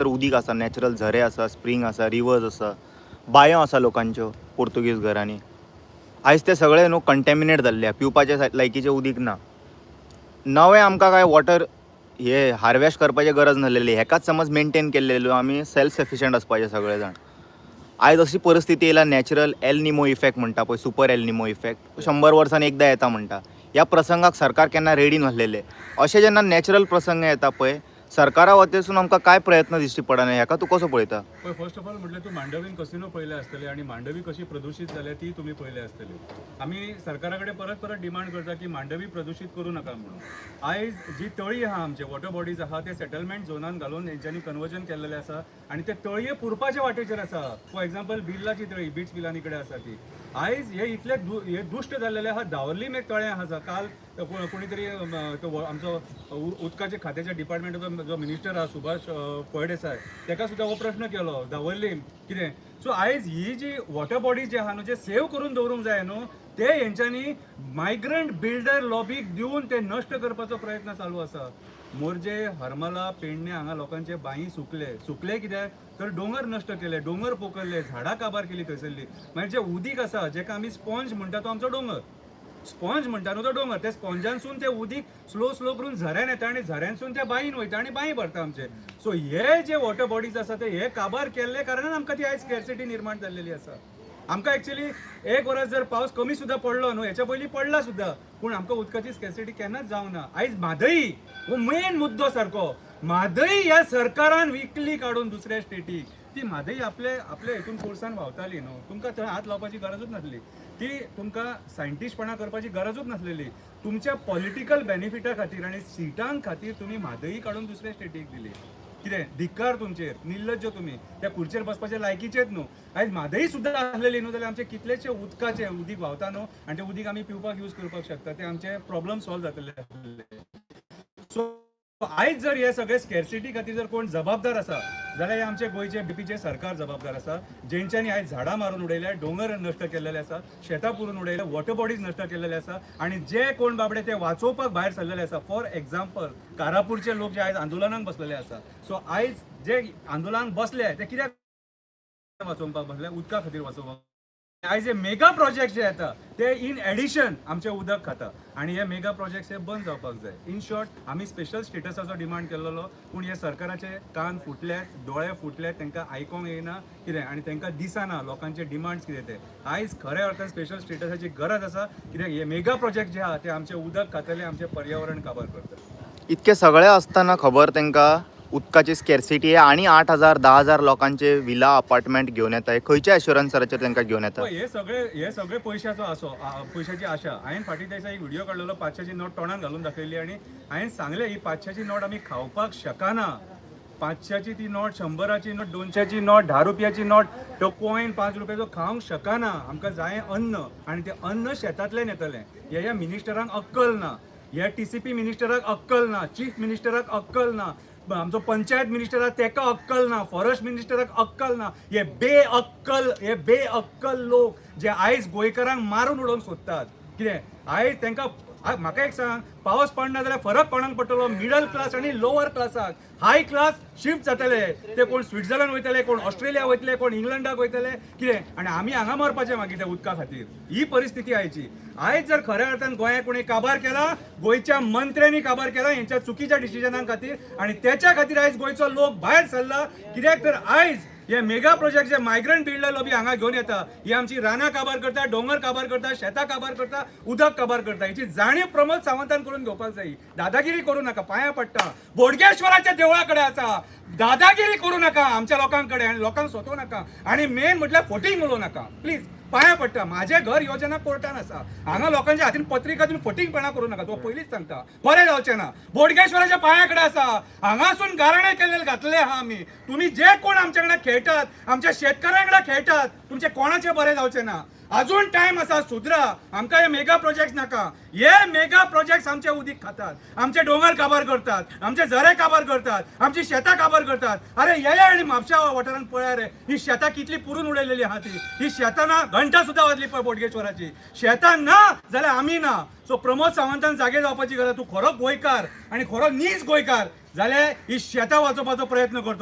तर उदीक आसा, नॅचरल झरे आसा, स्प्रिंग आसा, रिवर्स आसा, बांयो आसा लोकांच्यो पोर्तुगीज घरांनी. आयज ते सगळे न्हू कंटॅमिनेट जाल्ले, पिवपाचे लायकीचें उदीक ना. नवें आमकां काय वॉटर हे हार्वेस्ट करपाची गरज नासलेली, हेकाच समज मेंटेन केल्लेलो आमी सेल्फ सफिशियंट आसपाचे सगळे जाण. आयज अशी परिस्थिती येयला, नॅचरल एल निमो इफेक्ट म्हणटा पळय, सुपर एल निमो इफेक्ट 100 वर्सान एकदां येता म्हणटा. ह्या प्रसंगाक सरकार केन्ना रेडी नासलेले. अशे जेन्ना नॅचरल प्रसंग येता पळय, सरकारा वतीसून आमकां काय प्रयत्न दिश्टी पडना, हेका तूं कसो पळयता? पण फर्स्ट ऑफ ऑल म्हटल्यार तूं मांडवीन कसिनो पळयले आसतले आनी मांडवी कशी प्रदूशीत जाल्या ती तुम्ही पळयले आसतली. आमी सरकारा कडेन परत परत डिमांड करता की मांडवी प्रदूशीत करूं नका म्हणून. आयज जी तळी आहा, आमचे वॉटर बॉडीज आहा, ते सेटलमेंट झोनान घालून हेंच्यांनी कन्वर्जन केल्लेले आसा आनी ते तळये पुरपाच्या वाटेचेर आसा. फॉर एक्झाम्पल बिर्लाची तळी बिट्स बिलानी कडेन आसा ती. आयज हे इतले हे दुश्ट जाल्लेले आहा. दावर्लीम एक तळें आहा काल कोणी तरी आमचो उदकाचे खात्याच्या डिपार्टमेंटाचो जो मिनिस्टर आहा सुभाष फळदेसाय, ताका सुद्दां हो प्रश्न केलो दावर्लीम कितें. सो आयज ही जी वॉटर बॉडीज जे आहा न्हू, जे सेव करून दवरूंक जाय न्हू, ते हेंच्यांनी मायग्रंट बिल्डर लॉबीक दिवन ते नश्ट करपाचो प्रयत्न चालू आसा. मोरजे, हरमला, पेडणे हांगा लोकांचे बांय सुकले कित्याक तर डोंगर नश्ट केले, डोंगर पोखरले, झाडां काबार केली थंयसरली. मागीर जे उदीक आसा जेका आमी स्पॉन्ज म्हणटा तो आमचो डोंगर. स्पॉन्ज म्हणटा न्हू तो डोंगर, ते स्पॉन्जानसून ते उदीक स्लो स्लो करून झऱ्यान येता आनी झऱ्यांसून ते बांयन वयता आनी बांय भरता आमचे. सो हे जे वॉटर बॉडीज आसा ते हे काबार केल्ले कारणान आमकां ती आयज स्कॅरसिटी निर्माण जाल्लेली आसा. आमकां एक्चुअली एक वरास जर पावस कमी सुद्दां पडलो न्हू, हेच्या पयलीं पडला सुद्दां, पूण आमकां उदकाची स्कॅरसिटी केन्नाच जावंक ना. आयज म्हादई हो मेन मुद्दो सारको. म्हादई ह्या सरकारान विकली काडून दुसऱ्या स्टेटीक. ती म्हादई आपले हितून कोर्सान व्हांवताली न्हू, तुमकां थंय हात लावपाची गरजूच नासली. ती तुमकां सायंटिस्टपणा करपाची गरजूच नासलेली. तुमच्या पॉलिटिकल बेनिफिटा खातीर आनी सिटां खातीर तुमी म्हादई काडून दुसऱ्या स्टेटीक दिली. कितें धिक्कार तुमचेर, निर्लज्ज तुमी, त्या खुर्चेर बसपाचे लायकीचेच न्हू. आयज म्हादई सुद्दां आसलेली न्हू जाल्यार आमचे कितलेशे उदकाचे उदीक व्हांवता न्हू आनी ते उदीक आमी पिवपाक यूज करपाक शकता, ते आमचे प्रॉब्लम सॉल्व जातले आसले. सो आयज जर हे सगळे स्कॅरसिटी खातीर जर कोण जबाबदार आसा जाल्यार हे आमचे गोंयचे बीपीचे सरकार जबाबदार आसा, जेंच्यांनी आयज झाडां मारून उडयल्या, डोंगर नश्ट केल्लेले आसा, शेतां पुरून उडयल्या, वॉटर बॉडीज नश्ट केल्लेले आसा आनी जे कोण बाबडे ते वाचोवपाक भायर सरलेले आसा. फॉर एक्झाम्पल कारापूरचे लोक जे आयज आंदोलनाक बसलेले आसा. सो आयज जे आंदोलनाक बसले ते कित्याक वाचोवपाक बसले? उदका खातीर वाचोवपाक. आयज हे मेगा प्रोजेक्ट जे येता ते इन एडिशन आमचे उदक खाता आनी हे मेगा प्रोजेक्ट हे बंद जावपाक जाय. इन शॉर्ट आमी स्पेशल स्टेटसाचो डिमांड केल्लो, पूण हे सरकाराचे कान फुटले, दोळे फुटले, तांकां आयकोंक येना कितें आनी तांकां दिसना लोकांचे डिमांड्स कितें ते. आयज खऱ्या अर्थान स्पेशल स्टेटसाची गरज आसा, कित्याक हे मेगा प्रोजेक्ट जे आहा ते आमचे उदक खातले, आमचे पर्यावरण काबार करतले. इतके सगळे असताना खबर तांकां उदकाची स्कॅरसिटी आहे आनी 8,000 10,000 लोकांचे विला अपार्टमेंट घेवन येता. खंयच्या एश्युरन्साचेर तांकां घेवन येता? हे सगळे पयशाची आशा. हांवें फाटीं दिसा एक व्हिडिओ काडलेलो, 500ची नोट तोंडान घालून दाखयली आनी हांवें सांगलें ही 500ची नोट आमी खावपाक शकना. 500ची ती नोट, 100ची नोट, 200ची नोट, 10 रुपयाची नोट, तो कॉइन 5 रुपयाचो खावंक शकना. आमकां जाय अन्न आनी तें अन्न शेतांतल्यान येतलें. ह्या मिनिस्टरांक अक्कल ना, ह्या TCP मिनिस्टराक अक्कल ना, चीफ मिनिस्टराक अक्कल ना, आमचो पंचायत मिनिस्टर आहा तेका अक्कल ना, फॉरेस्ट मिनिस्टराक अक्कल ना. हे बेअक्कल लोक जे आयज गोंयकारांक मारून उडोवंक सोदतात. कितें आयज तांकां म्हाका एक सांग, पावस पडना जाल्यार फरक कोणाक पडटलो? मिडल क्लास आनी लोवर क्लासाक. हाय क्लास शिफ्ट जातले, ते कोण स्विट्झर्लंड वयतले, कोण ऑस्ट्रेलिया वयतले, कोण इंग्लंडाक वयतले. कितें आनी आमी हांगा मरपाचे मागीर त्या उदका खातीर. ही परिस्थिती आयची. आयज जर खऱ्या अर्थान गोंयाक कोणी काबार केला, गोंयच्या मंत्र्यांनी काबार केला हेंच्या चुकीच्या डिसिजनां खातीर आनी त्याच्या खातीर आयज गोंयचो लोक भायर सरला. कित्याक तर आयज हे मेगा प्रोजेक्ट जे मायग्रंट बिल्डर लॉबी हांगा घेवन येता, ही आमची रानां काबार करता, डोंगर काबार करता, शेतां काबार करता, उदक काबार करता. हेची जाणीव प्रमोद सावंतान करून घेवपाक जाय. दादागिरी करूं नाका, पांयां पडटा. बोडगेश्वराच्या देवळा कडेन आसा, दादागिरी करूं नाका आमच्या लोकांकडे आनी लोकांक सोदूं नाका आनी मेन म्हटल्यार फटींग उलोवं नाका प्लीज. पांयां पडटा. म्हाजे घर योजना कोर्टान आसा, हांगा लोकांच्या हातीन पत्रिका दिवन फटींगपणा करूं नाका. तो पयलींच सांगता, बरें जावचें ना. बोडगेश्वराच्या पांया कडेन आसा, हांगासून गाराणे केल्ले घातले आहा आमी. तुमी जे कोण आमच्या कडेन खेळटात, आमच्या शेतकारां कडेन खेळटात, तुमचे कोणाचे बरें जावचें ना. अजून टायम आसा, सुधरा. आमकां हे मेगा प्रोजेक्ट नाका. हे मेगा प्रोजेक्ट आमचे उदीक खातात, आमचे डोंगर काबार करतात, आमचे झरे काबार करतात, आमची शेतां काबार करतात. अरे ये आनी म्हापशा वाठारांत पळया रे, ही शेतां कितली पुरून उडयलेली आहा ती. ही शेतां ना, घंटा सुद्दां वाजली पळय बोडगेश्वराची. शेतां ना जाल्यार आमी ना. सो प्रमोद सावंतान जागे जावपाची गरज. तूं खरो गोंयकार आनी खरो नीज गोंयकार जाल्यार ही शेतां वाचोवपाचो प्रयत्न करतलो.